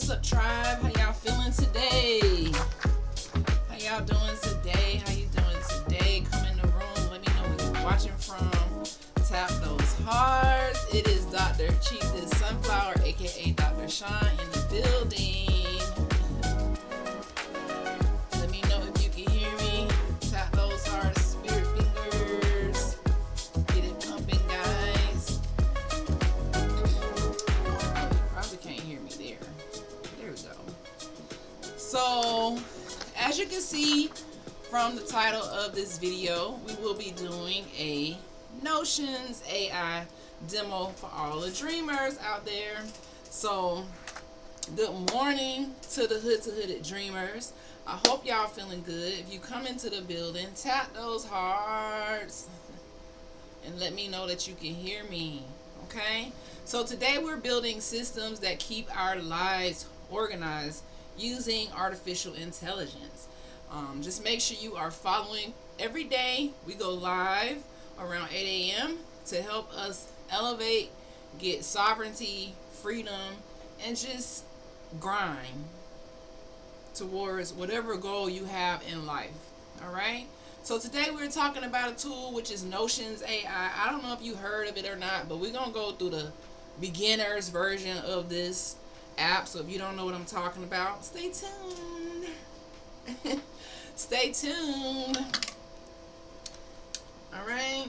What's up, tribe? How y'all feeling today? How y'all doing today? How you doing today? Come in the room. Let me know where you're watching from. Tap those hearts. It is Dr. Chief this Sunflower, aka Dr. Sean, in the building. Let me know if you can hear me. Tap those hearts, spirit fingers. Get it pumping, guys. You probably can't hear me there. There we go. So, as you can see from the title of this video, we will be doing a Notions AI demo for all the dreamers out there. So, good morning to the Hood to Hooded dreamers. I hope y'all feeling good. If you come into the building, tap those hearts and let me know that you can hear me. Okay? So today we're building systems that keep our lives organized using artificial intelligence. Just make sure you are following. Every day we go live around 8 a.m. to help us elevate, get sovereignty, freedom, and just grind towards whatever goal you have in life. All right? So today we're talking about a tool which is Notions AI. I don't know if you heard of it or not, but we're going to go through the beginner's version of this app. So if you don't know what I'm talking about, stay tuned. Stay tuned. All right.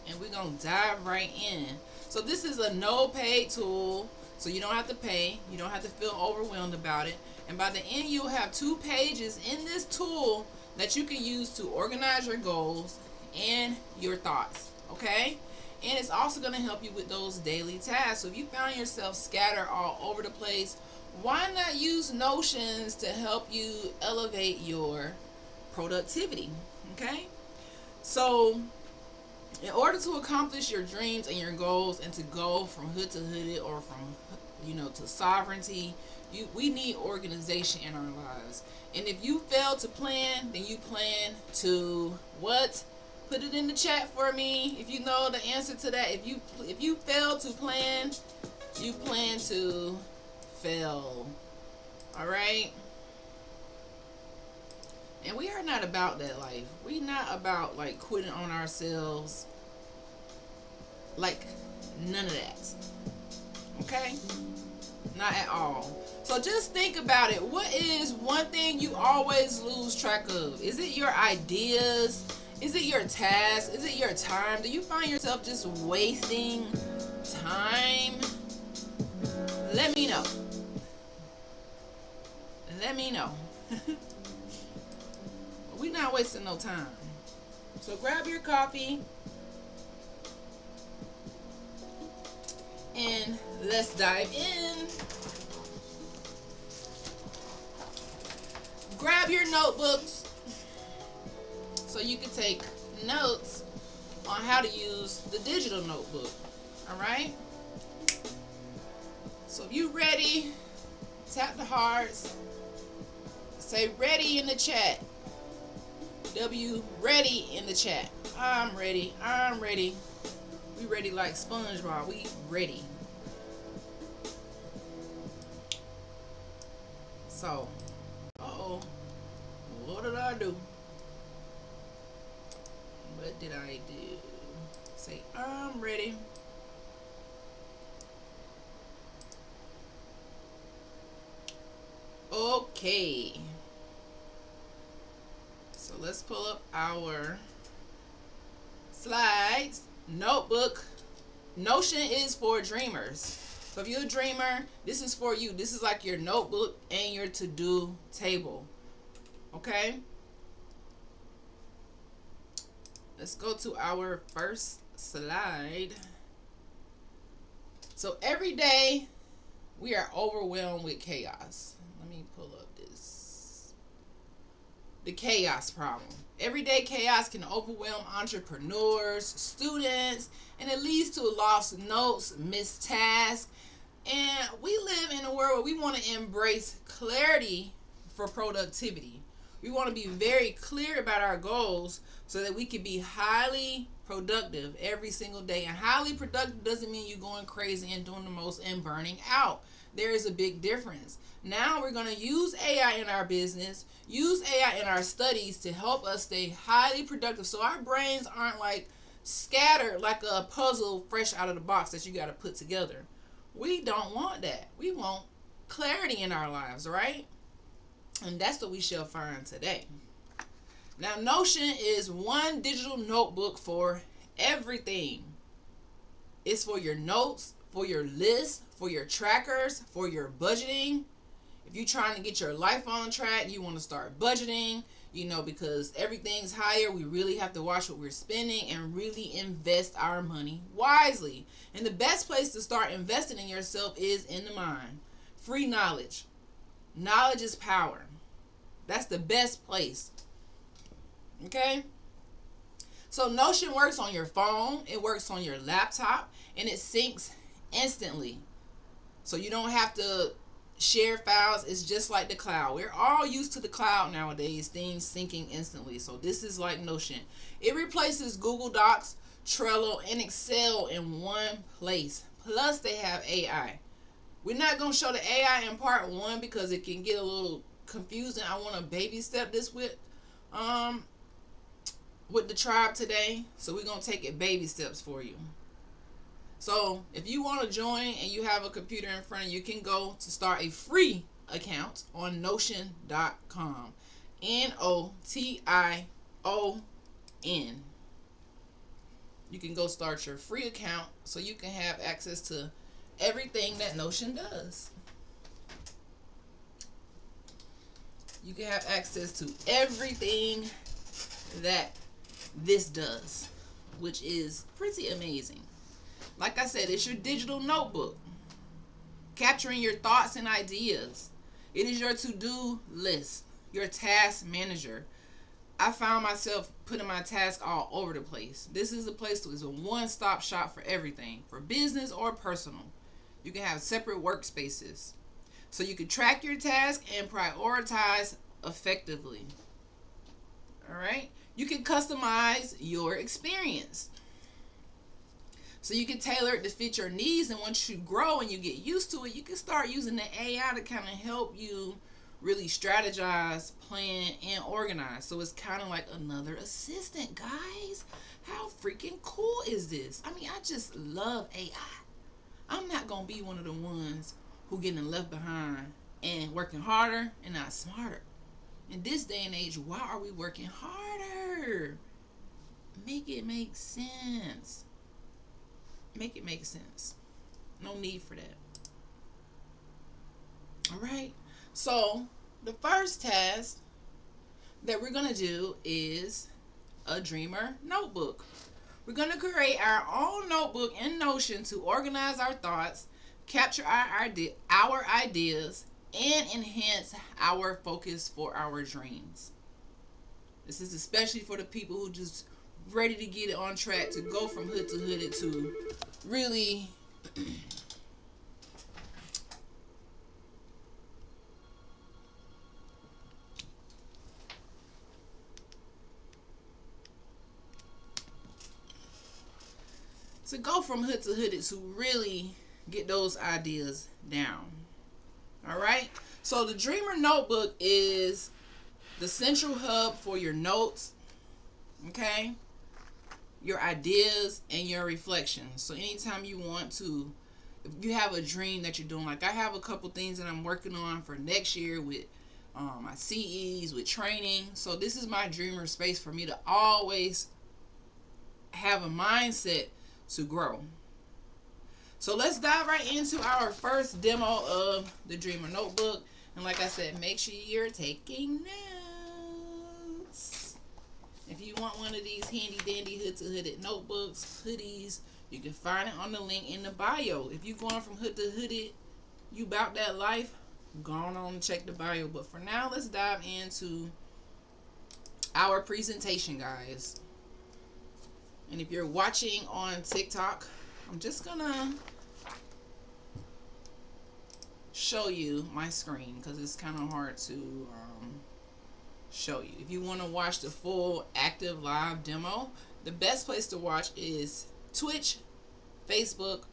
And we're going to dive right in. So this is a no paid tool. So you don't have to pay. You don't have to feel overwhelmed about it. And by the end, you'll have 2 pages in this tool that you can use to organize your goals and your thoughts. Okay? And it's also going to help you with those daily tasks. So if you found yourself scattered all over the place, why not use Notions to help you elevate your productivity? Okay? So in order to accomplish your dreams and your goals and to go from hood to hooded or from, to sovereignty, we need organization in our lives. And if you fail to plan, then you plan to what? Put it in the chat for me if you know the answer to that. If you fail to plan, you plan to fail. All right? And we are not about that life. We're not about like quitting on ourselves. Like none of that. Okay? Not at all. So just think about it. What is one thing you always lose track of? Is it your ideas? Is it your tasks? Is it your time? Do you find yourself just wasting time? Let me know. Let me know. We're not wasting no time. So grab your coffee and let's dive in. Grab your notebooks so you can take notes on how to use the digital notebook. All right? So if you ready, tap the hearts. Say ready in the chat. W ready in the chat. I'm ready. I'm ready. We ready like SpongeBob. We ready. So, what did I do? What did I do? Say I'm ready. Okay. So let's pull up our slides. Notebook. Notion is for dreamers. So if you're a dreamer, this is for you. This is like your notebook and your to-do table. Okay? Let's go to our first slide. So every day we are overwhelmed with chaos. Let me pull up the chaos problem. Everyday chaos can overwhelm entrepreneurs, students, and it leads to lost notes, missed tasks. And we live in a world where we want to embrace clarity for productivity. We want to be very clear about our goals so that we can be highly productive every single day. And highly productive doesn't mean you're going crazy and doing the most and burning out. There is a big difference. Now we're going to use AI in our business, use AI in our studies to help us stay highly productive so our brains aren't like scattered like a puzzle fresh out of the box that you got to put together. We don't want that. We want clarity in our lives, right? And that's what we shall find today. Now, Notion is one digital notebook for everything. It's for your notes, for your lists, for your trackers, for your budgeting. If you're trying to get your life on track, you want to start budgeting, because everything's higher. We really have to watch what we're spending and really invest our money wisely. And the best place to start investing in yourself is in the mind. Free knowledge. Knowledge is power. That's the best place. Okay? So Notion works on your phone, it works on your laptop, and it syncs instantly. So you don't have to share files. It's just like the cloud. We're all used to the cloud nowadays, things syncing instantly. So this is like Notion. It replaces Google Docs, Trello, and Excel in one place. Plus they have AI. We're not going to show the AI in part 1 because it can get a little confusing. I want to baby step this with the tribe today. So we're going to take it baby steps for you. So if you want to join and you have a computer in front of you, can go to start a free account on Notion.com. Notion. You can go start your free account so you can have access to everything that Notion does. You can have access to everything that this does, which is pretty amazing. Like I said, it's your digital notebook, capturing your thoughts and ideas. It is your to-do list, your task manager. I found myself putting my tasks all over the place. This is a place that is a one-stop shop for everything, for business or personal. You can have separate workspaces, so you can track your task and prioritize effectively. All right? You can customize your experience, so you can tailor it to fit your needs. And once you grow and you get used to it, you can start using the AI to kind of help you really strategize, plan, and organize. So it's kind of like another assistant, guys. How freaking cool is this? I mean, I just love AI. I'm not going to be one of the ones who getting left behind and working harder and not smarter. In this day and age, why are we working harder? Make it make sense. Make it make sense. No need for that. All right. So the first task that we're going to do is a dreamer notebook. We're going to create our own notebook in Notion to organize our thoughts, capture our ideas, and enhance our focus for our dreams. This is especially for the people who just ready to get it on track, to go from hood to hooded, to really get those ideas down. All right. So the Dreamer Notebook is the central hub for your notes, okay, your ideas, and your reflections. So anytime you want to, if you have a dream that you're doing, like I have a couple things that I'm working on for next year with my CEs, with training. So this is my dreamer space for me to always have a mindset to grow. So let's dive right into our first demo of the Dreamer Notebook. And like I said, make sure you're taking notes. If you want one of these handy dandy hood to hooded notebooks, hoodies, you can find it on the link in the bio. If you're going from hood to hooded, you about that life, go on and check the bio. But for now, let's dive into our presentation, guys. And if you're watching on TikTok, I'm just gonna show you my screen because it's kind of hard to show you. If you want to watch the full active live demo, the best place to watch is Twitch, Facebook,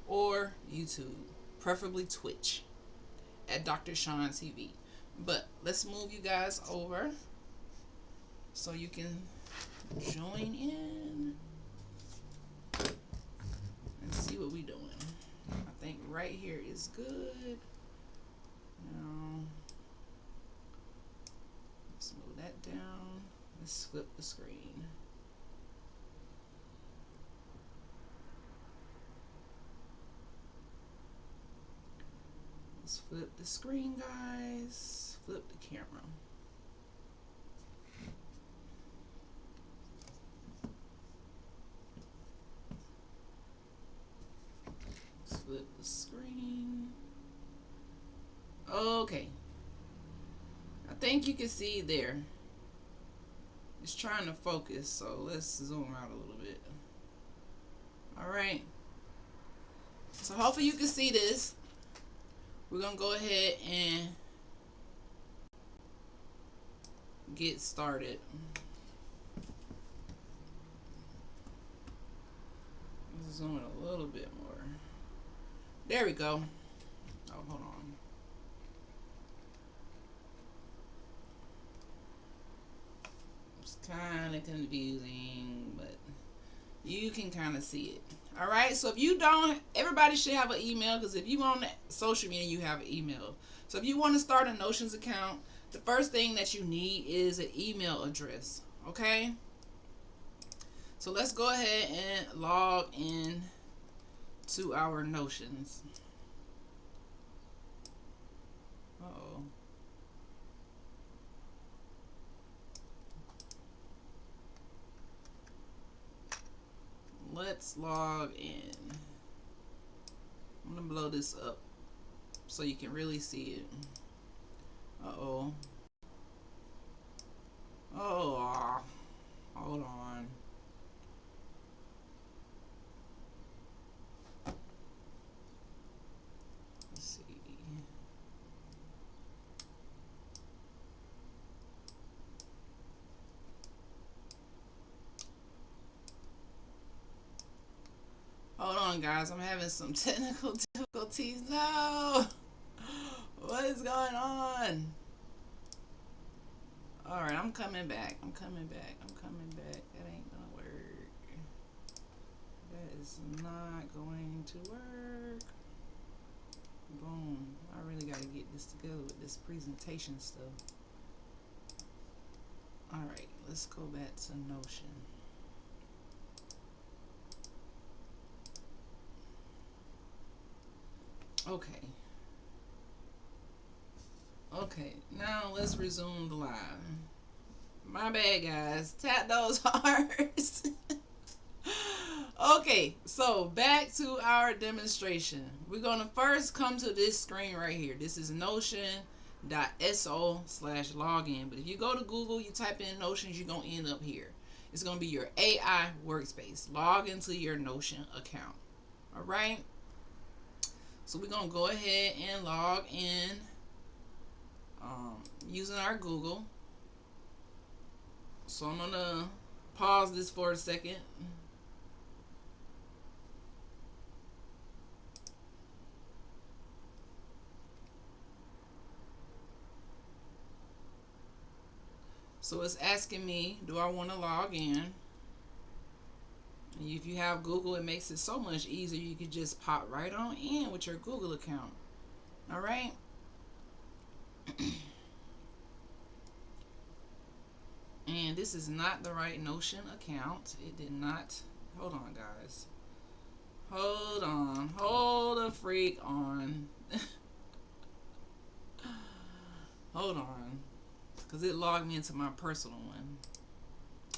or YouTube. Preferably Twitch at Dr. Sean TV. But let's move you guys over so you can join in and see what we doing. I think right here is good. Now, let's move that down. Let's flip the screen. Let's flip the screen, guys. Flip the camera. Let's flip the screen. Okay. I think you can see there. It's trying to focus, so let's zoom out a little bit. Alright. So hopefully you can see this. We're going to go ahead and get started. Let's zoom in a little bit more. There we go. Oh, hold on. It's kind of confusing, but you can kind of see it. All right, so if you don't, everybody should have an email, because if you on social media, you have an email. So if you want to start a Notions account, the first thing that you need is an email address. Okay, so let's go ahead and log in to our Notions. Uh-oh. Let's log in. I'm gonna blow this up so you can really see it. Uh-oh. Oh, hold on. Let's see. Hold on, guys. I'm having some technical difficulties. No! What is going on? Alright, I'm coming back. I'm coming back. That ain't gonna work. That is not going to work. Boom. I really gotta get this together with this presentation stuff. Alright, let's go back to Notion. Okay. Okay, now let's resume the live. My bad, guys. Tap those hearts. Okay, so back to our demonstration. We're going to first come to this screen right here. This is notion.so/login. But if you go to Google, you type in Notions, you're going to end up here. It's going to be your AI workspace. Log into your Notion account. All right? So we're going to go ahead and log in using our Google. So I'm going to pause this for a second. So it's asking me, do I want to log in? And if you have Google, it makes it so much easier. You can just pop right on in with your Google account. All right. And this is not the right Notion account. It did not. Hold on, guys. Hold on. Hold the freak on. Hold on. Because it logged me into my personal one.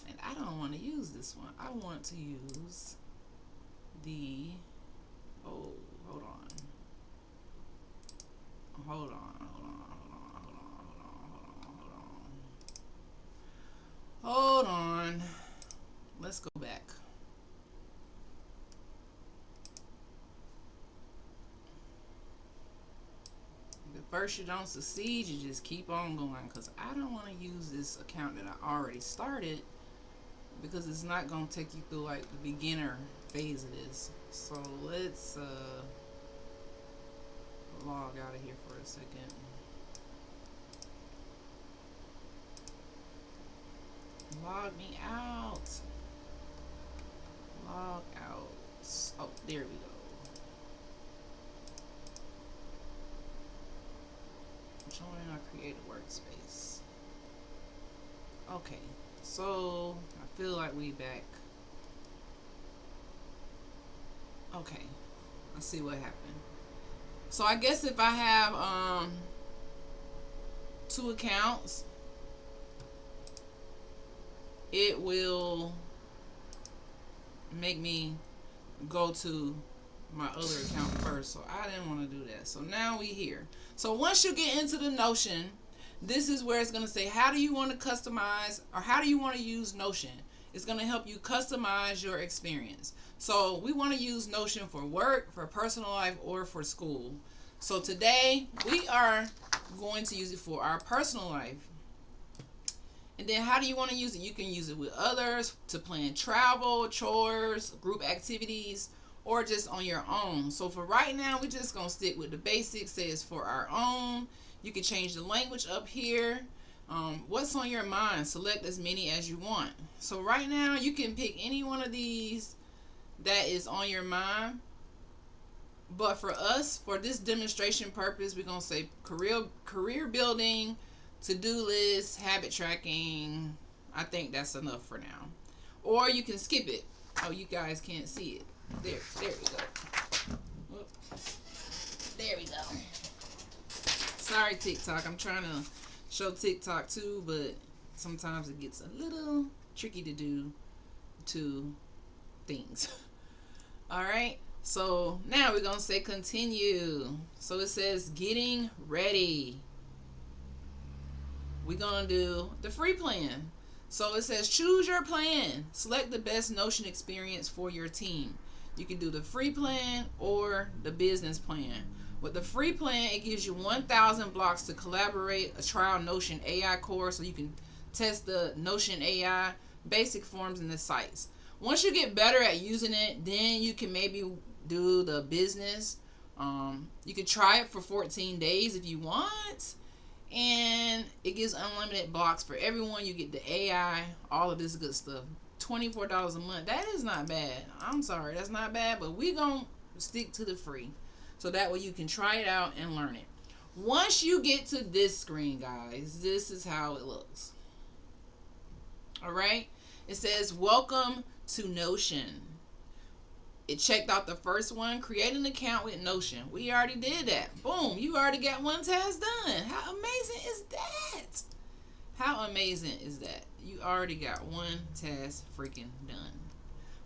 And I don't want to use this one. I want to use the... Oh, hold on. Hold on. Hold on. Let's go back. If first you don't succeed, you just keep on going, because I don't want to use this account that I already started because it's not going to take you through like the beginner phase of this. So let's log out of here for a second. Log me out. Log out. Oh, there we go. Join our creative workspace. Okay, so I feel like we back. Okay, I see what happened. So I guess if I have 2 accounts, it will make me go to my other account first. So I didn't want to do that. So now we here. So once you get into the Notion, this is where it's going to say, how do you want to customize, or how do you want to use Notion? It's going to help you customize your experience. So we want to use Notion for work, for personal life, or for school. So today we are going to use it for our personal life. And then how do you want to use it? You can use it with others to plan travel, chores, group activities, or just on your own. So for right now, we're just going to stick with the basics. Say it's for our own. You can change the language up here. What's on your mind? Select as many as you want. So right now, you can pick any one of these that is on your mind. But for us, for this demonstration purpose, we're going to say career building, to-do list, habit tracking. I think that's enough for now. Or you can skip it. Oh, you guys can't see it. There we go. Whoop. There we go. Sorry, TikTok. I'm trying to show TikTok too, but sometimes it gets a little tricky to do 2 things. All right. So now we're going to say continue. So it says getting ready. We're going to do the free plan. So it says choose your plan. Select the best Notion experience for your team. You can do the free plan or the business plan. With the free plan, it gives you 1,000 blocks to collaborate, a trial Notion AI course, so you can test the Notion AI basic forms and the sites. Once you get better at using it, then you can maybe do the business. You can try it for 14 days if you want. And it gives unlimited blocks for everyone. You get the AI, all of this good stuff. $24 a month. That is not bad. I'm sorry, that's not bad, but we're going to stick to the free. So that way you can try it out and learn it. Once you get to this screen, guys, this is how it looks. All right. It says, welcome to Notion. It checked out the first one, create an account with Notion. We already did that. Boom, you already got 1 task done. How amazing is that? How amazing is that? You already got 1 task freaking done.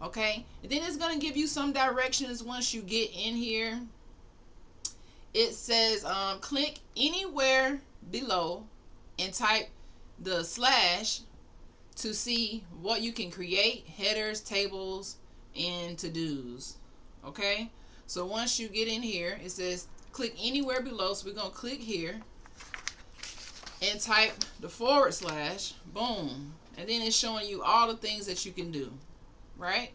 Okay, and then it's going to give you some directions once you get in here. It says click anywhere below and type the / to see what you can create, headers, tables, and to-dos. Okay, so once you get in here, it says click anywhere below. So we're going to click here and type the / boom, and then it's showing you all the things that you can do, right?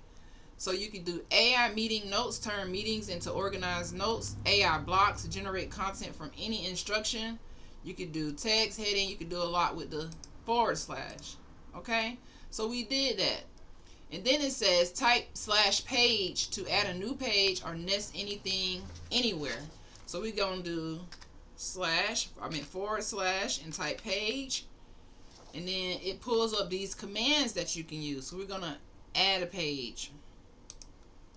So you can do AI meeting notes, turn meetings into organized notes, AI blocks, generate content from any instruction. You could do text, heading, you could do a lot with the / okay? So we did that. And then it says type / page to add a new page or nest anything anywhere. So we're going to do / and type page. And then it pulls up these commands that you can use. So we're going to add a page.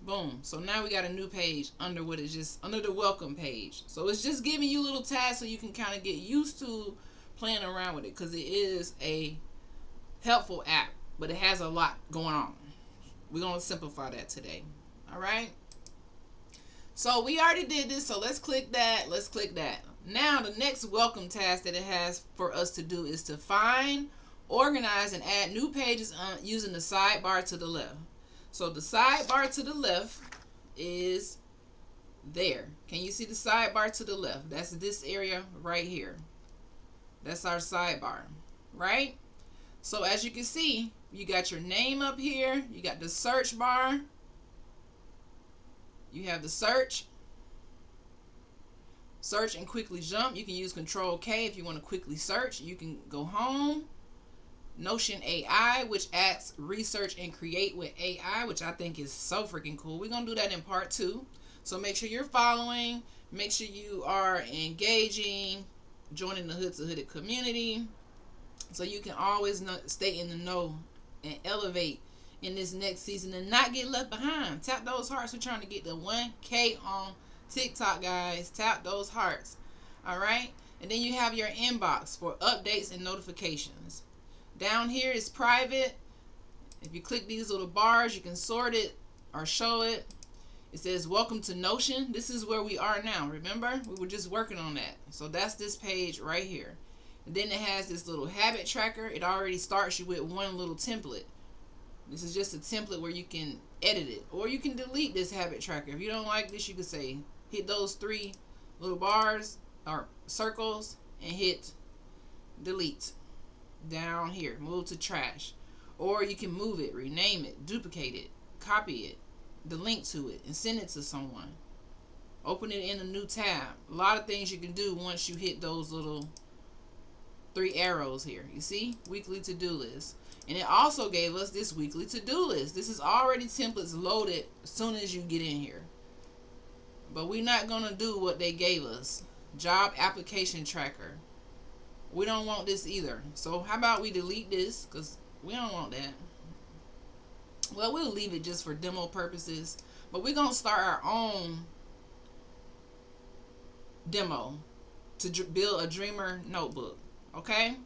Boom. So now we got a new page under what is just under the welcome page. So it's just giving you little tasks so you can kind of get used to playing around with it, because it is a helpful app, but it has a lot going on. We're going to simplify that today. All right. So we already did this. So let's click that. Let's click that. Now the next welcome task that it has for us to do is to find, organize, and add new pages using the sidebar to the left. So the sidebar to the left is there. Can you see the sidebar to the left? That's this area right here. That's our sidebar, right? So as you can see, you got your name up here. You got the search bar. You have the search and quickly jump. You can use Control K if you want to quickly search. You can go home. Notion AI, which adds research and create with AI, which I think is so freaking cool. We're going to do that in part 2. So make sure you're following. Make sure you are engaging, joining the Hood to Hooded community, so you can always stay in the know and elevate in this next season and not get left behind. Tap those hearts. We're trying to get the 1K on TikTok, guys. Tap those hearts. All right. And then you have your inbox for updates and notifications. Down here is private. If you click these little bars, you can sort it or show it. It says welcome to Notion. This is where we are now. Remember, we were just working on that. So that's this page right here. And then it has this little habit tracker. It already starts you with one little template. This is just a template where you can edit it, or you can delete this habit tracker. If you don't like this, you can say hit those 3 little bars or circles and hit delete down here. Move to trash, or you can move it, rename it, duplicate it, copy it, the link to it, and send it to someone. Open it in a new tab. A lot of things you can do once you hit those little 3 arrows here. You see, weekly to-do list. And it also gave us this weekly to-do list. This is already templates loaded as soon as you get in here. But we're not going to do what they gave us. Job application tracker. We don't want this either. So how about we delete this, because we don't want that. Well, we'll leave it just for demo purposes. But we're going to start our own demo to build a Dreamer notebook. Okay?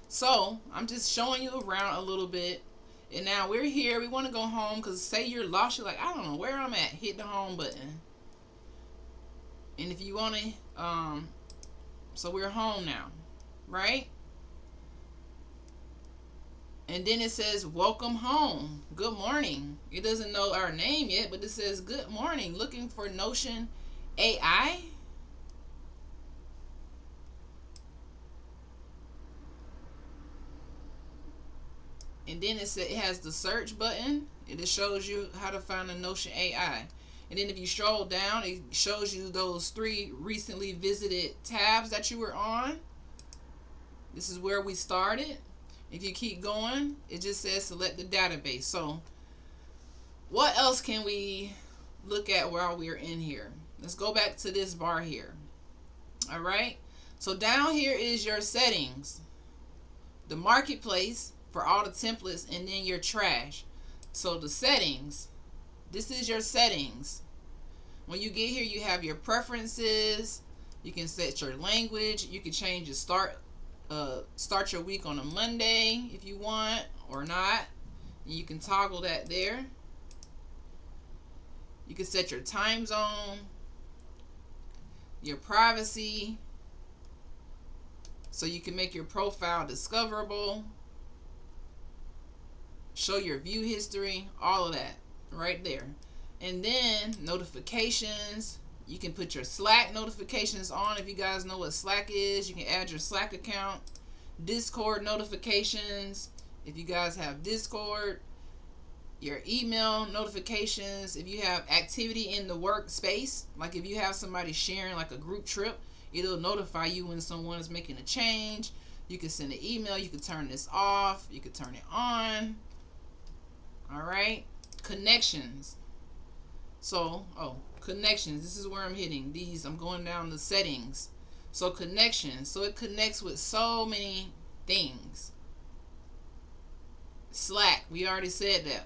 So, I'm just showing you around a little bit. And now we're here. We want to go home, because say you're lost. You're like, I don't know where I'm at. Hit the home button. And if you want to, so we're home now. Right? And then it says, welcome home. Good morning. It doesn't know our name yet, but it says, good morning. Looking for Notion AI. And then it has the search button. It shows you how to find the Notion AI. And then if you scroll down, it shows you those 3 recently visited tabs that you were on. This is where we started. If you keep going, it just says select the database. So what else can we look at while we're in here? Let's go back to this bar here. All right. So down here is your settings, the marketplace for all the templates, and then your trash. So the settings, this is your settings. When you get here, you have your preferences. You can set your language. You can change your start your week on a Monday if you want or not. You can toggle that there. You can set your time zone, your privacy, so you can make your profile discoverable, show your view history, all of that right there. And then notifications, you can put your Slack notifications on. If you guys know what Slack is, you can add your Slack account. Discord notifications, if you guys have Discord. Your email notifications, if you have activity in the workspace, like if you have somebody sharing like a group trip, it'll notify you when someone is making a change. You can send an email. You can turn this off. You can turn it on. All right. Connections. So, connections. This is where I'm hitting these. I'm going down the settings. So connections. So it connects with so many things. Slack. We already said that.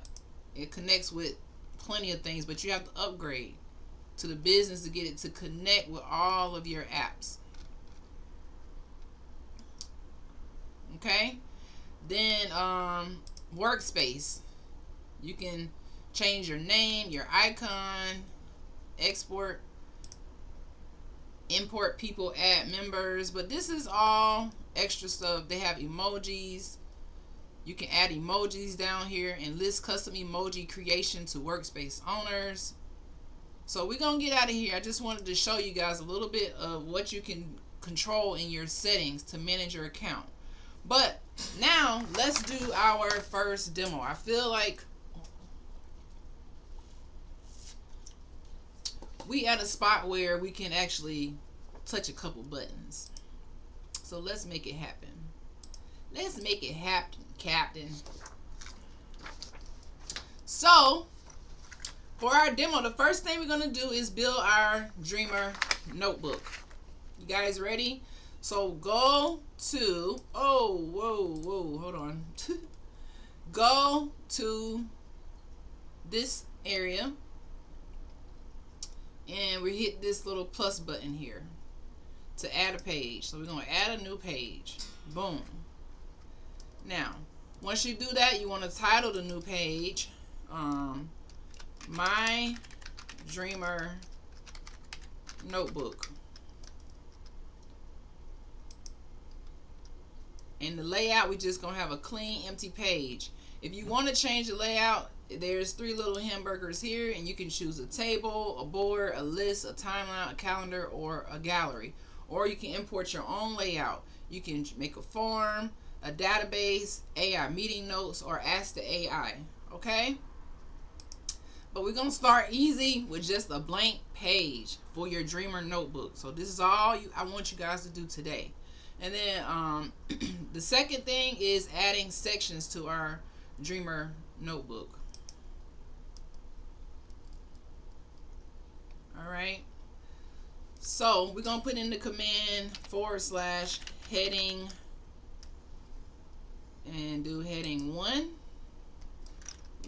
It connects with plenty of things, but you have to upgrade to the business to get it to connect with all of your apps. Okay? Then workspace. You can change your name, your icon, export, import people, add members, but this is all extra stuff. They have emojis. You can add emojis down here and list custom emoji creation to workspace owners. So we're going to get out of here. I just wanted to show you guys a little bit of what you can control in your settings to manage your account. But Now let's do our first demo. I feel like we at a spot where we can actually touch a couple buttons. So let's make it happen. Let's make it happen, Captain. So for our demo, the first thing we're gonna do is build our Dreamer notebook. You guys ready? So go to, hold on. Go to this area and we hit this little plus button here to add a page. So we're going to add a new page. Boom. Now, once you do that, you want to title the new page My Dreamer Notebook. And the layout, we just going to have a clean, empty page. If you want to change the layout, there's 3 little hamburgers here, and you can choose a table, a board, a list, a timeline, a calendar, or a gallery. Or you can import your own layout. You can make a form, a database, AI meeting notes, or ask the AI. Okay? But we're going to start easy with just a blank page for your Dreamer notebook. So this is all I want you guys to do today. And then the second thing is adding sections to our Dreamer notebook. Alright. So we're going to put in the command / heading and do heading 1.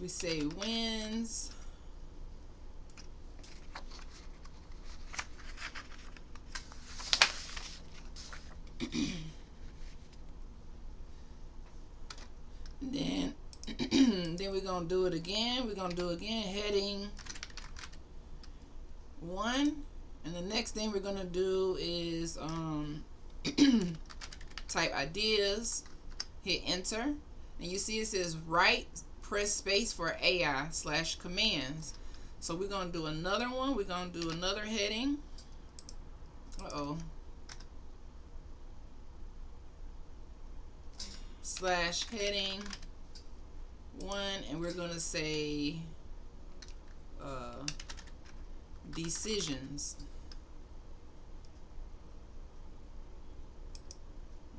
We say wins. then we're gonna do it again. We're gonna do again heading 1, and the next thing we're gonna do is type ideas, hit enter, and you see it says write, press space for AI / commands. So we're gonna do another one. We're gonna do another heading. / heading 1, and we're gonna say decisions.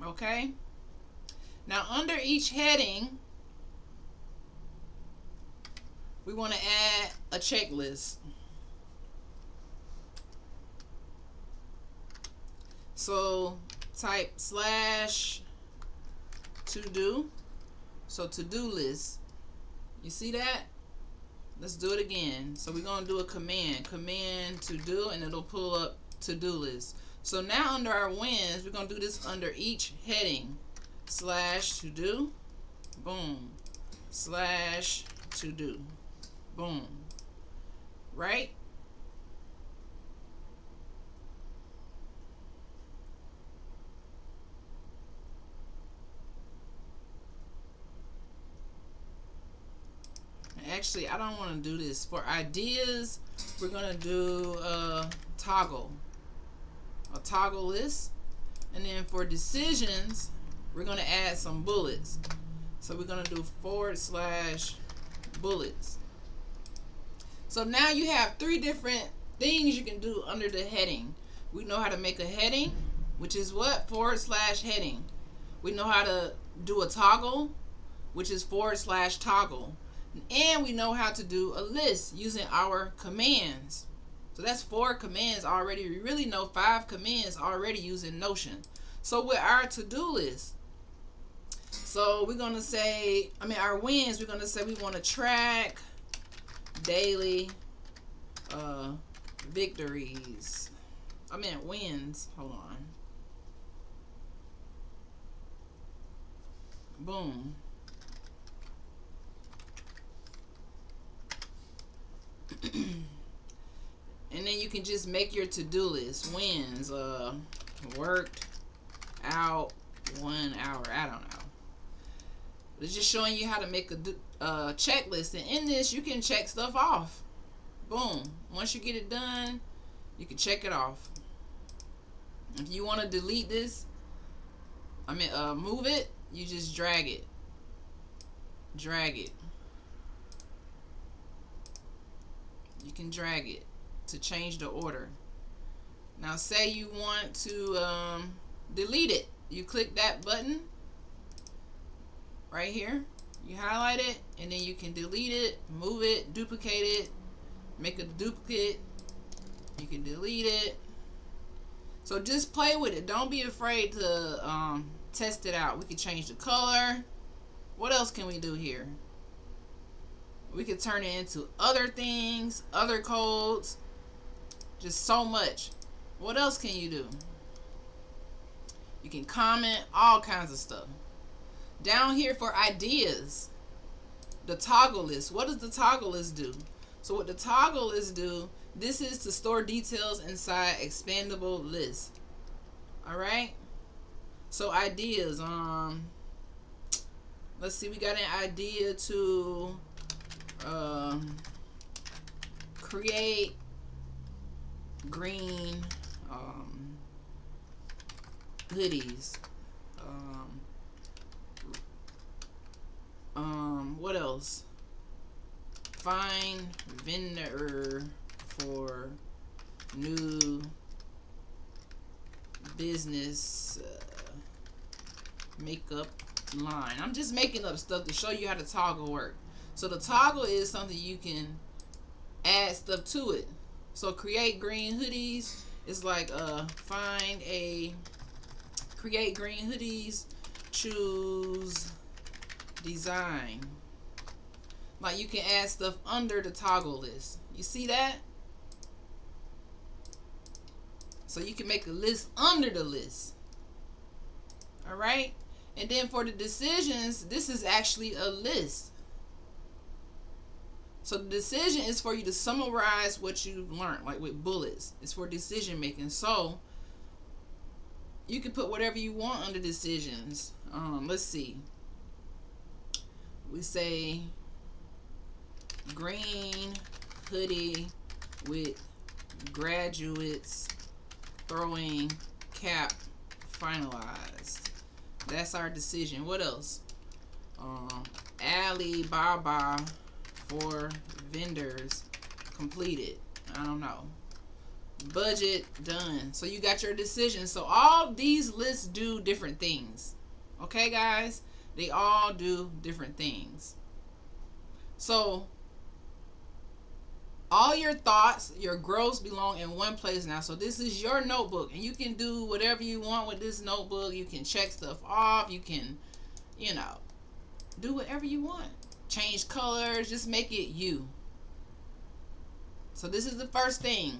Okay, now under each heading we want to add a checklist. So type / to do. So to do list. You see that? Let's do it again. So we're going to do a command to do, and it'll pull up to do list. So now under our wins, we're going to do this under each heading. / to do. Boom. / to do. Boom. Right? Actually, I don't want to do this. For ideas, we're going to do a toggle list. And then for decisions, we're going to add some bullets. So we're going to do / bullets. So now you have 3 different things you can do under the heading. We know how to make a heading, which is what? / heading. We know how to do a toggle, which is / toggle. And we know how to do a list using our commands. So that's 4 commands already. We really know 5 commands already using Notion. So with our to-do list, so we're going to say, our wins, we're going to say we want to track daily victories. Wins. Hold on. Boom. And then you can just make your to-do list. Wins, worked out 1 hour. I don't know. It's just showing you how to make a checklist. And in this, you can check stuff off. Boom. Once you get it done, you can check it off. If you want to delete this, move it, you just drag it. Drag it. You can drag it to change the order. Now say you want to delete it. You click that button right here. You highlight it, and then you can delete it, move it, duplicate it, make a duplicate. You can delete it. So just play with it. Don't be afraid to test it out. We can change the color. What else can we do here? We could turn it into other things, other codes. Just so much. What else can you do? You can comment, all kinds of stuff. Down here for ideas, the toggle list. What does the toggle list do? So what the toggle list do, this is to store details inside expandable lists. All right. So ideas. Let's see. We got an idea to create green hoodies. What else? Find vendor for new business makeup line. I'm just making up stuff to show you how the toggle works. So the toggle is something you can add stuff to it. So create green hoodies is like create green hoodies, choose design. Like you can add stuff under the toggle list. You see that? So you can make a list under the list. All right. And then for the decisions, this is actually a list. So the decision is for you to summarize what you've learned, like with bullets. It's for decision making. So you can put whatever you want under decisions. Let's see. We say green hoodie with graduates throwing cap finalized. That's our decision. What else? Alibaba for vendors completed. I don't know. Budget done. So you got your decision. So all these lists do different things. Okay, guys? They all do different things. So all your thoughts, your growths belong in one place now. So this is your notebook, and you can do whatever you want with this notebook. You can check stuff off. You can, do whatever you want. Change colors. Just make it you. So this is the first thing.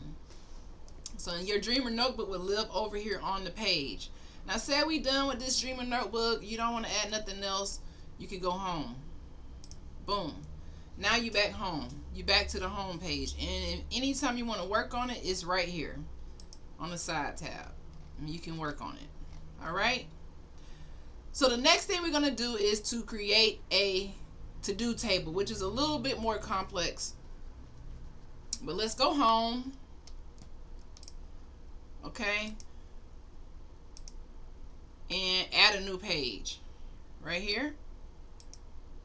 So your dreamer notebook will live over here on the page. Now say we done with this dreamer notebook. You don't want to add nothing else. You can go home. Boom. Now you back home. You back to the home page. And anytime you want to work on it, it's right here on the side tab. And you can work on it. All right. So the next thing we're going to do is to create a to-do table, which is a little bit more complex. But let's go home. Okay. And add a new page right here.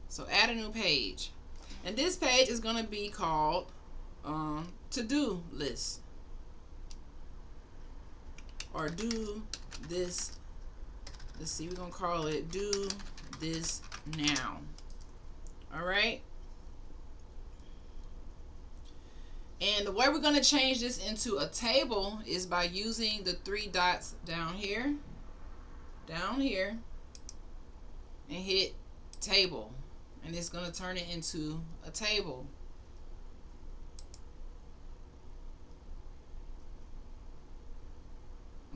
So add a new page. And this page is going to be called to-do list. Or do this. Let's see, we're going to call it do this now. All right. And the way we're going to change this into a table is by using the three dots down here, and hit table. And it's going to turn it into a table.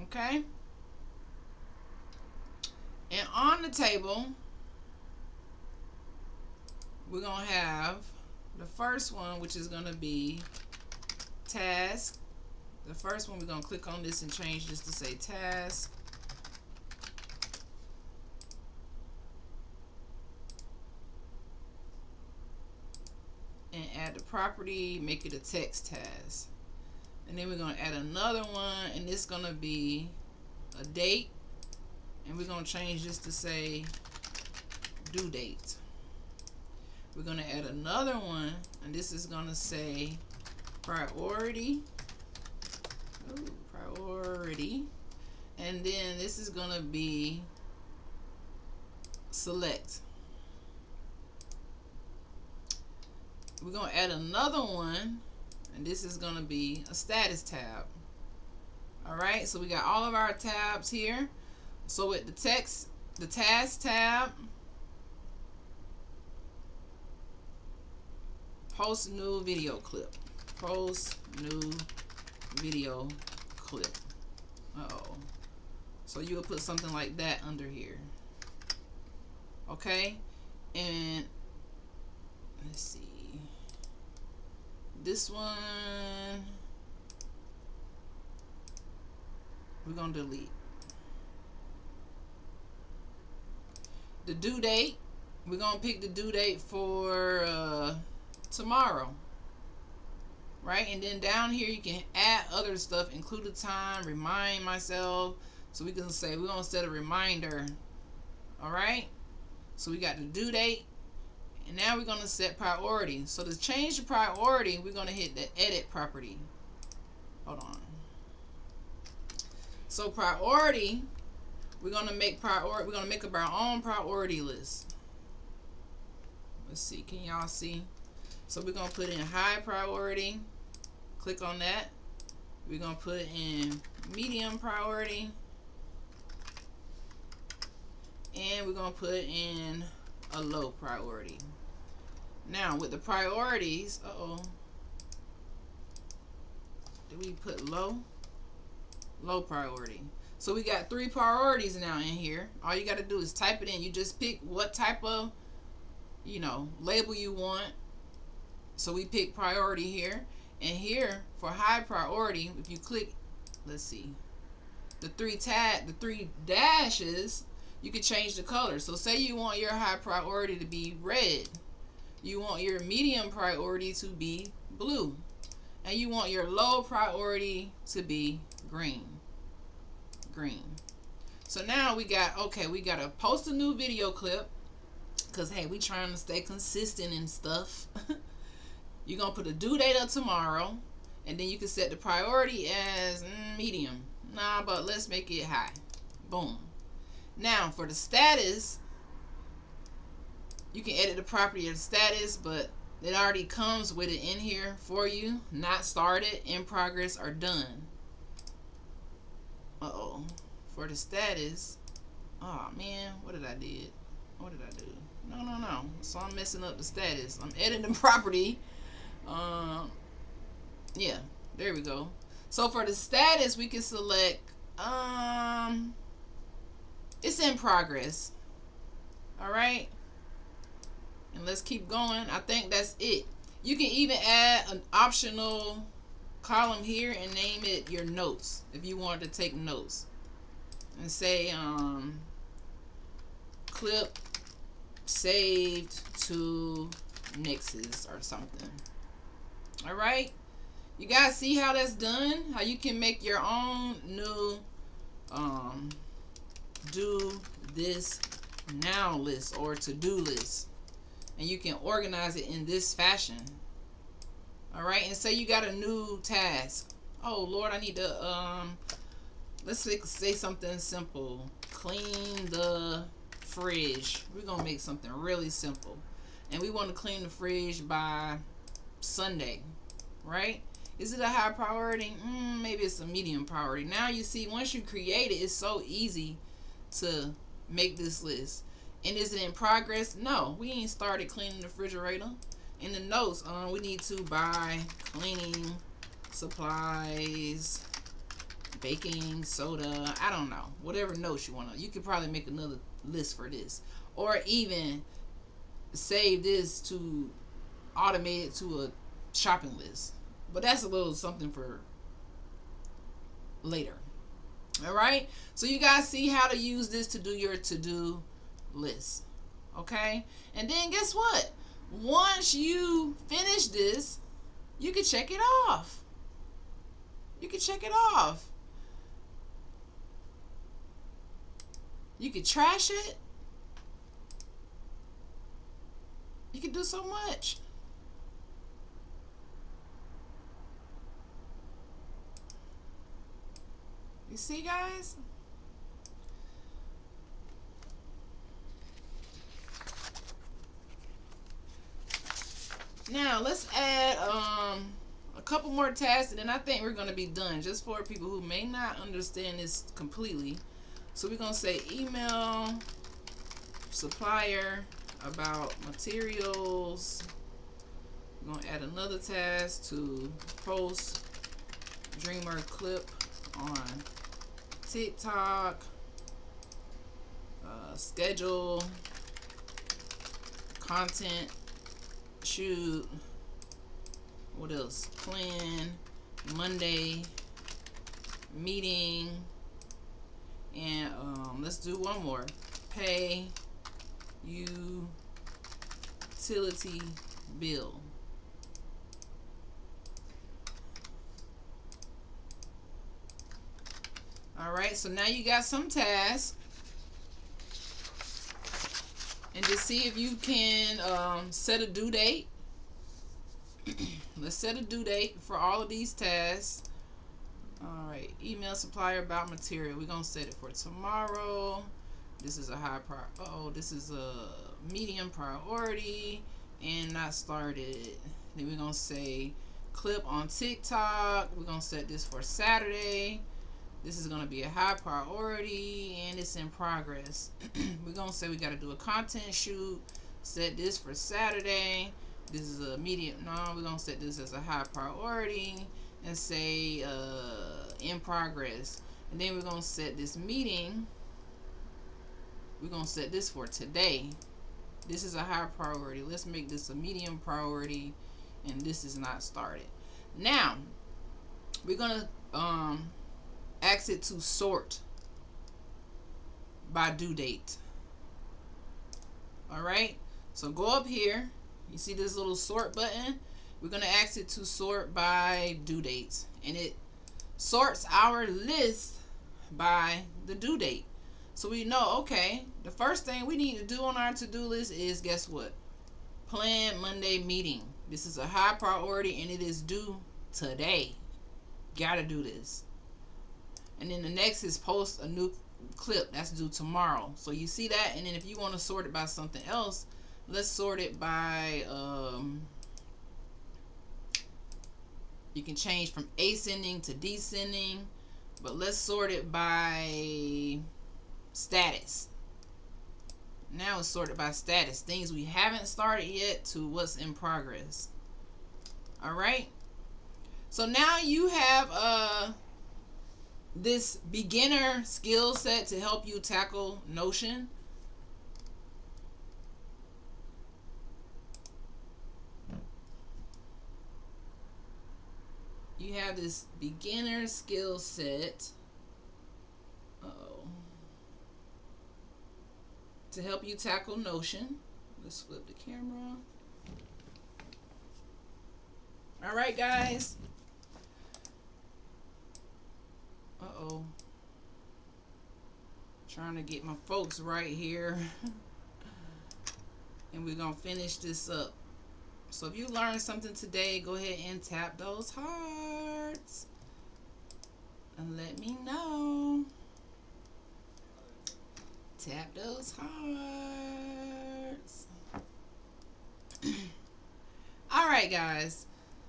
Okay. And on the table, we're going to have the first one, which is going to be task. The first one, we're going to click on this and change this to say task. And add the property, make it a text task. And then we're going to add another one, and it's going to be a date. And we're going to change this to say due date. We're going to add another one, and this is going to say priority. Ooh, priority. And then this is going to be select. We're going to add another one, and this is going to be a status tab. Alright, so we got all of our tabs here. So with the text, the task tab, post new video clip. Post new video clip. Uh-oh. So you will put something like that under here. Okay? And let's see. This one we're going to delete. The due date, we're going to pick the due date for tomorrow. Right? And then down here you can add other stuff, include the time, remind myself. So we can say we're going to set a reminder. Alright? So we got the due date. And now we're going to set priority. So to change the priority, we're going to hit the edit property. Hold on. So priority, we're going to make priority. We're going to make up our own priority list. Let's see. Can y'all see? So we're going to put in high priority. Click on that. We're going to put in medium priority. And we're going to put in a low priority. Now with the priorities, did we put low? Low priority. So we got 3 priorities now in here. All you got to do is type it in. You just pick what type of, label you want. So we pick priority here. And here for high priority, if you click, let's see, the 3 dashes, you can change the color. So say you want your high priority to be red. You want your medium priority to be blue. And you want your low priority to be green. Green. So now we got to post a new video clip. Because, hey, we trying to stay consistent and stuff. You're going to put a due date of tomorrow. And then you can set the priority as medium. Nah, but let's make it high. Boom. Now, for the status, you can edit the property of the status, but it already comes with it in here for you. Not started, in progress, or done. Uh-oh. For the status, oh, man, what did I do? No. So I'm messing up the status. I'm editing the property. Yeah, there we go. So for the status, we can select, it's in progress. Alright. And let's keep going. I think that's it. You can even add an optional column here and name it your notes if you want to take notes. And say clip saved to Nexus or something. Alright. You guys see how that's done? How you can make your own new do this now list or to-do list, and you can organize it in this fashion. Alright, and say you got a new task. Oh Lord, I need to let's say something simple. Clean the fridge. We're gonna make something really simple, and we want to clean the fridge by Sunday, right? Is it a high priority? Maybe it's a medium priority. Now you see, once you create it, it's so easy to make this list. And is it in progress? No, we ain't started cleaning the refrigerator. In the notes, we need to buy cleaning supplies, baking soda, I don't know, whatever notes you want to. You could probably make another list for this, or even save this to automate it to a shopping list. But that's a little something for later. Alright, so you guys see how to use this to do your to-do list. Okay, and then guess what? Once you finish this, you can check it off. You can check it off. You can trash it. You can do so much. You see, guys? Now let's add a couple more tasks, and then I think we're gonna be done. Just for people who may not understand this completely, so we're gonna say email supplier about materials. We're gonna add another task to post Dreamer clip on TikTok. Schedule content shoot. What else? Plan Monday meeting. And let's do one more. Pay utility bill. Alright, so now you got some tasks. And just see if you can set a due date. Let's set a due date for all of these tasks. Alright, email supplier about material. We're going to set it for tomorrow. This is a high priority. This is a medium priority and not started. Then we're going to say clip on TikTok. We're going to set this for Saturday. This is going to be a high priority and it's in progress. We're going to say we got to do a content shoot. Set this for Saturday. This is a medium. No, we're going to set this as a high priority and say in progress. And then we're going to set this meeting. We're going to set this for today. This is a high priority. Let's make this a medium priority. And this is not started. Now, we're going to ask it to sort by due date. Alright, so go up here. You see this little sort button? We're going to ask it to sort by due dates. And it sorts our list by the due date. So we know, okay, the first thing we need to do on our to-do list is, guess what? Plan Monday meeting. This is a high priority and it is due today. Gotta do this. And then the next is post a new clip. That's due tomorrow. So you see that? And then if you want to sort it by something else, let's sort it by, you can change from ascending to descending. But let's sort it by status. Now it's sorted by status. Things we haven't started yet to what's in progress. Alright? So now you have this beginner skill set to help you tackle Notion. You have this beginner skill set to help you tackle Notion. Let's flip the camera. Alright, guys. Trying to get my folks right here. And we're going to finish this up. So if you learned something today, go ahead and tap those hearts. And let me know. Tap those hearts. Alright, guys.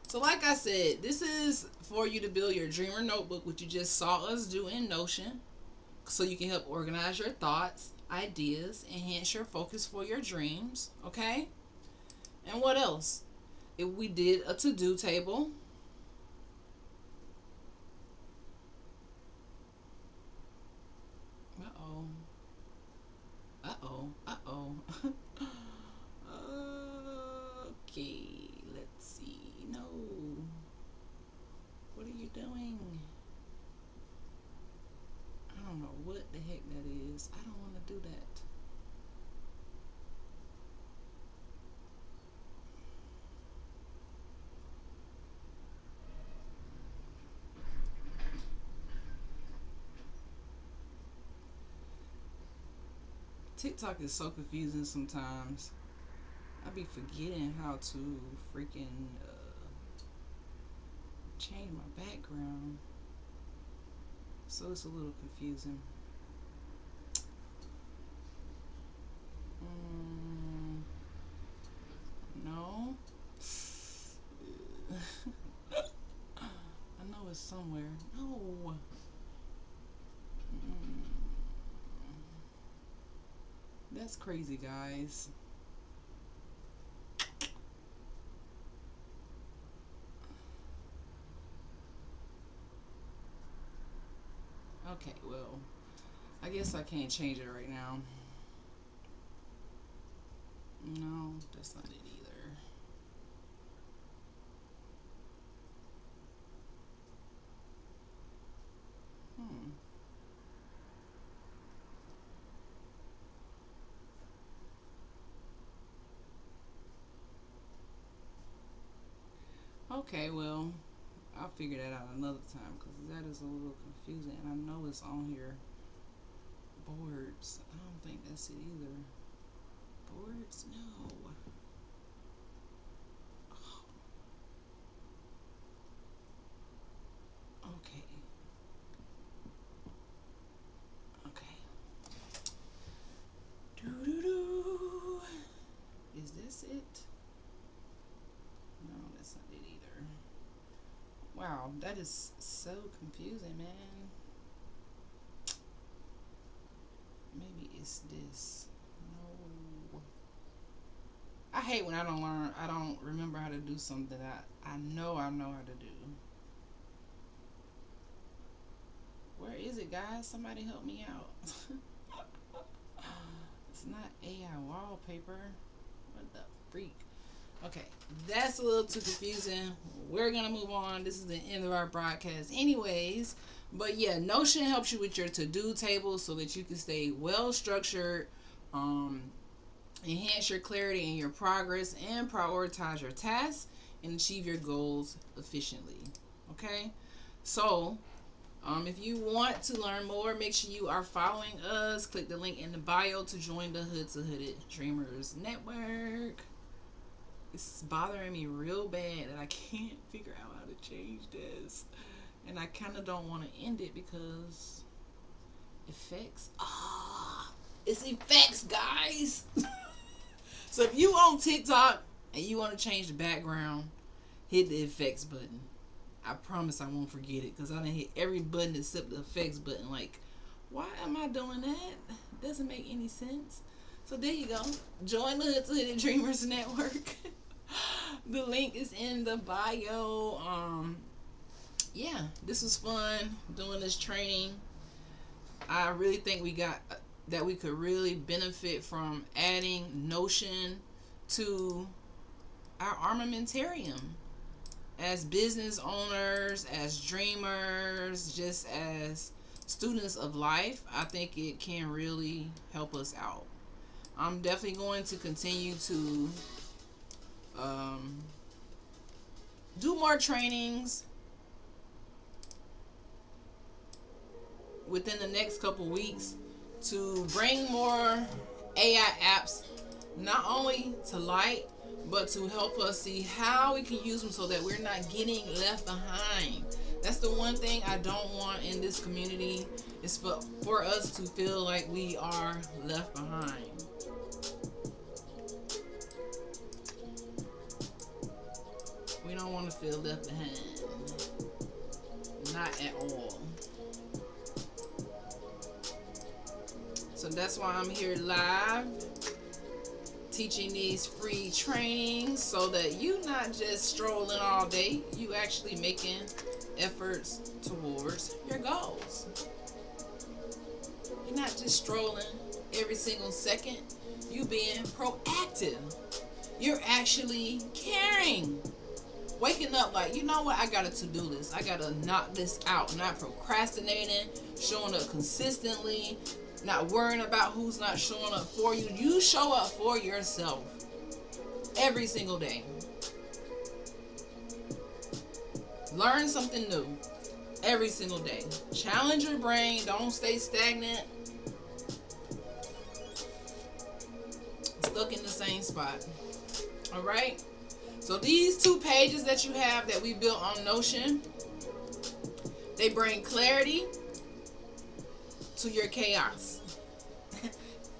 So like I said, this is for you to build your Dreamer notebook, which you just saw us do in Notion. So you can help organize your thoughts, ideas, enhance your focus for your dreams. Okay? And what else? If we did a to-do table. Okay, let's see. No. What are you doing? I don't know what the heck that is. I don't want to do that. TikTok is so confusing sometimes. I be forgetting how to freaking change my background, so it's a little confusing. No. I know it's somewhere. No. That's crazy, guys. Okay, well, I guess I can't change it right now. No, that's not it either. Hmm. Okay, well, I'll figure that out another time because that is a little confusing, and I know it's on here. Boards. I don't think that's it either. Boards? No. Oh, okay. Okay. Doo doo doo. Is this it? No, that's not it either. Wow, that is so confusing, man. Maybe it's this. No. I hate when I don't remember how to do something that I know how to do. Where is it, guys? Somebody help me out. It's not AI wallpaper. What the freak? Okay, that's a little too confusing. We're gonna move on. This is the end of our broadcast anyways. But yeah, Notion helps you with your to-do table so that you can stay well structured, enhance your clarity and your progress, and prioritize your tasks and achieve your goals efficiently. Okay, so if you want to learn more, make sure you are following us. Click the link in the bio to join the Hood to Hooded Dreamers Network. It's bothering me real bad that I can't figure out how to change this. And I kind of don't want to end it because effects. It's effects, guys. So if you on TikTok and you want to change the background, hit the effects button. I promise I won't forget it because I done hit every button except the effects button. Like, why am I doing that? Doesn't make any sense. So there you go. Join the Hood to Hooded Dreamers Network. The link is in the bio. Yeah, this was fun doing this training. I really think we got that we could really benefit from adding Notion to our armamentarium as business owners, as dreamers, just as students of life. I think it can really help us out. I'm definitely going to continue to do more trainings within the next couple weeks to bring more AI apps not only to light but to help us see how we can use them so that we're not getting left behind. That's the one thing I don't want in this community is for us to feel like we are left behind. We don't want to feel left behind. Not at all. So that's why I'm here live teaching these free trainings so that you not just strolling all day, you actually making efforts towards your goals. You're not just strolling every single second, you being proactive. You're actually caring. Waking up like, you know what, I got a to-do list. I got to knock this out. Not procrastinating, showing up consistently, not worrying about who's not showing up for you. You show up for yourself every single day. Learn something new every single day. Challenge your brain. Don't stay stagnant. stuck in the same spot. All right. So these 2 pages that you have that we built on Notion, they bring clarity to your chaos,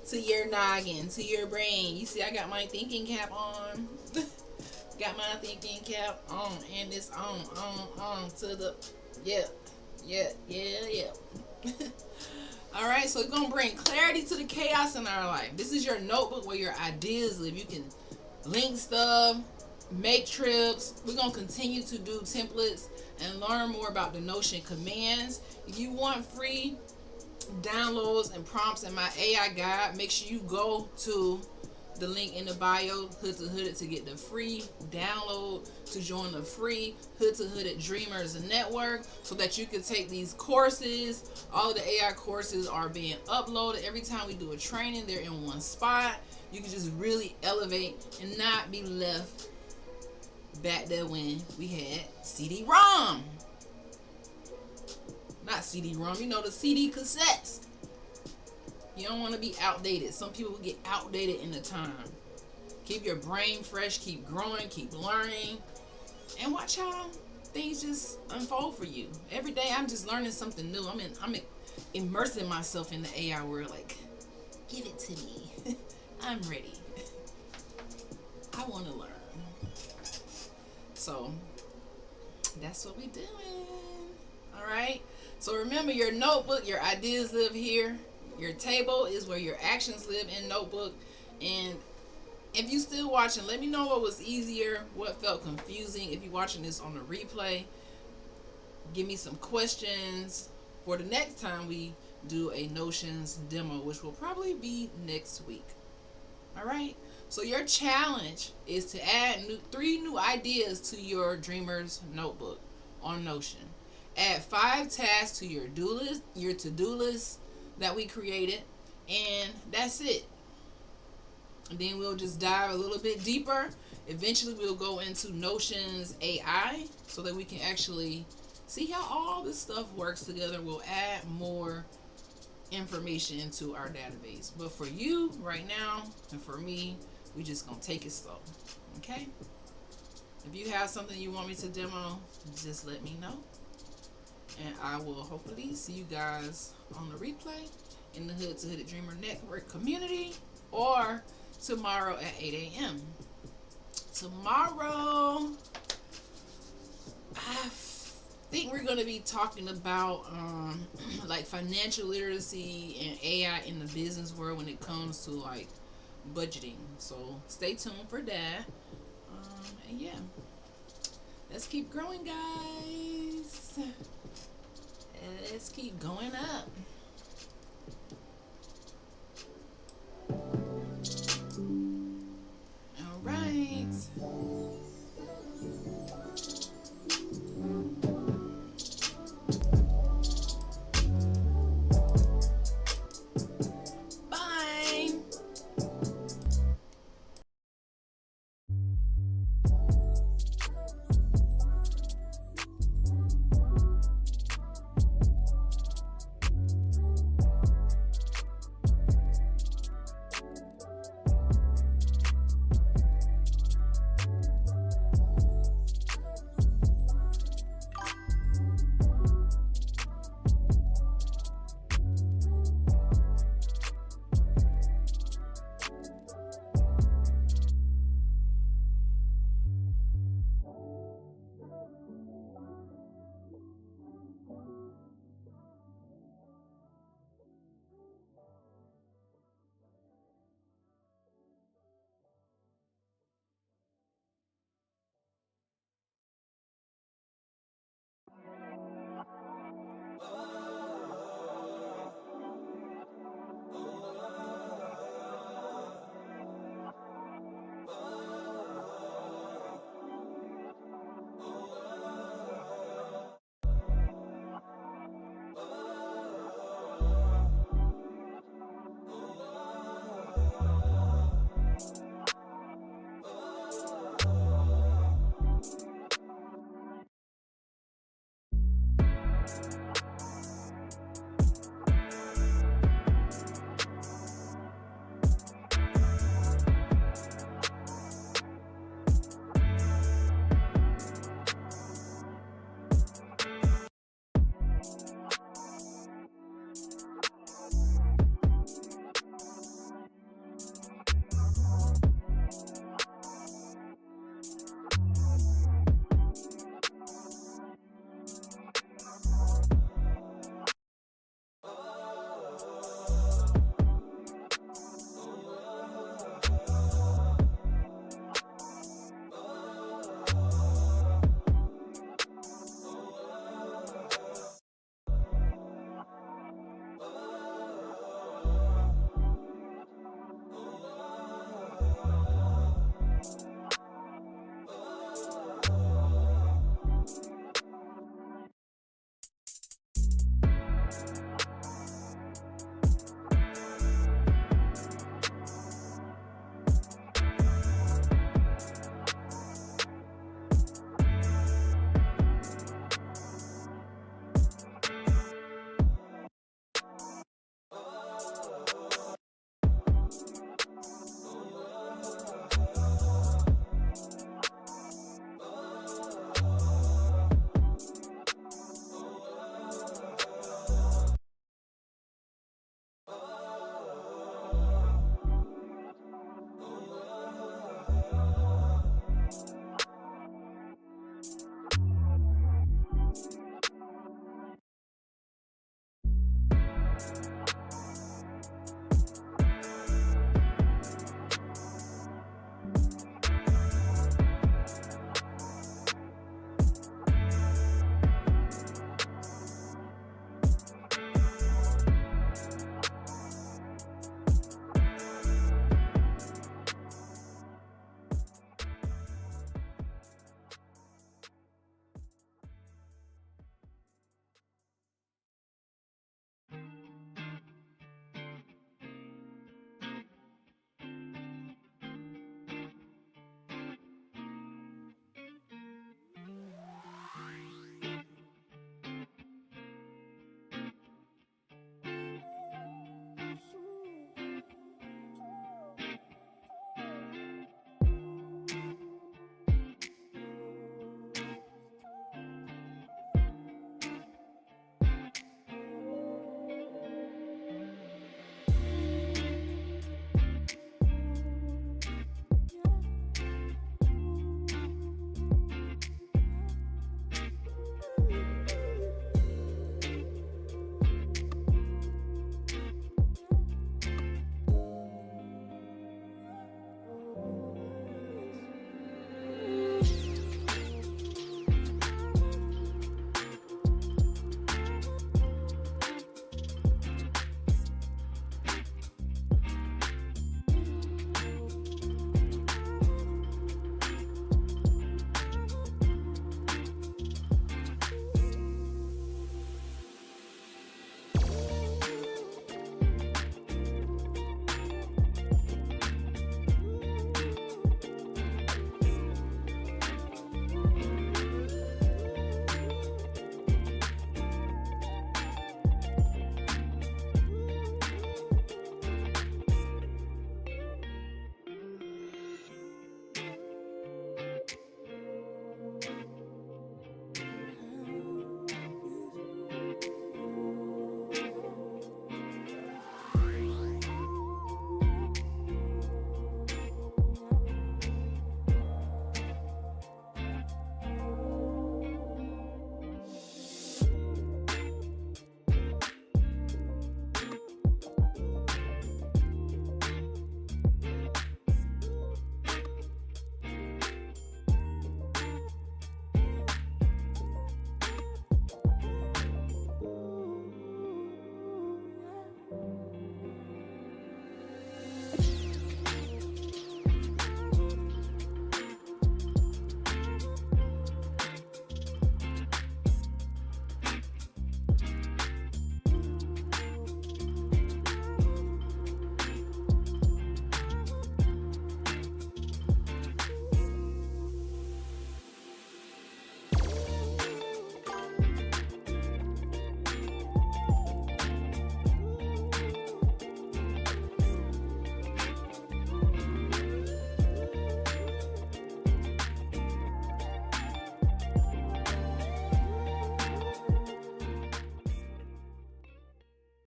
to your noggin, to your brain. You see, I got my thinking cap on. Got my thinking cap on, and it's on to the, yeah. All right, so it's gonna bring clarity to the chaos in our life. This is your notebook where your ideas live. You can link stuff, make trips. We're gonna continue to do templates and learn more about the Notion commands. If you want free downloads and prompts in my AI guide, make sure you go to the link in the bio, Hood to Hooded, to get the free download to join the free Hood to Hooded Dreamers Network, so that you can take these courses. All of the AI courses are being uploaded. Every time we do a training, they're in one spot. You can just really elevate and not be left back there when we had CD-ROM. Not CD-ROM, you know, the CD cassettes. You don't want to be outdated. Some people get outdated in the time. Keep your brain fresh, keep growing, keep learning, and watch how things just unfold for you. Every day I'm just learning something new. I'm immersing myself in the AI world. Like, give it to me. I'm ready. I want to learn. So that's what we doing. All right. So remember, your notebook, your ideas live here. Your table is where your actions live in notebook. And if you still watching, let me know what was easier, what felt confusing. If you're watching this on the replay, give me some questions for the next time we do a Notions demo, which will probably be next week. All right. So your challenge is to add 3 new ideas to your Dreamers notebook on Notion. Add 5 tasks to your to-do list that we created, and that's it. And then we'll just dive a little bit deeper. Eventually we'll go into Notion's AI so that we can actually see how all this stuff works together. We'll add more information into our database. But for you right now, and for me, we just gonna take it slow. Okay? If you have something you want me to demo, just let me know. And I will hopefully see you guys on the replay in the Hood to Hooded Dreamer Network community, or tomorrow at 8 a.m. Tomorrow, I think we're going to be talking about like financial literacy and AI in the business world when it comes to like budgeting. So stay tuned for that. And yeah, let's keep growing, guys. Let's keep going up.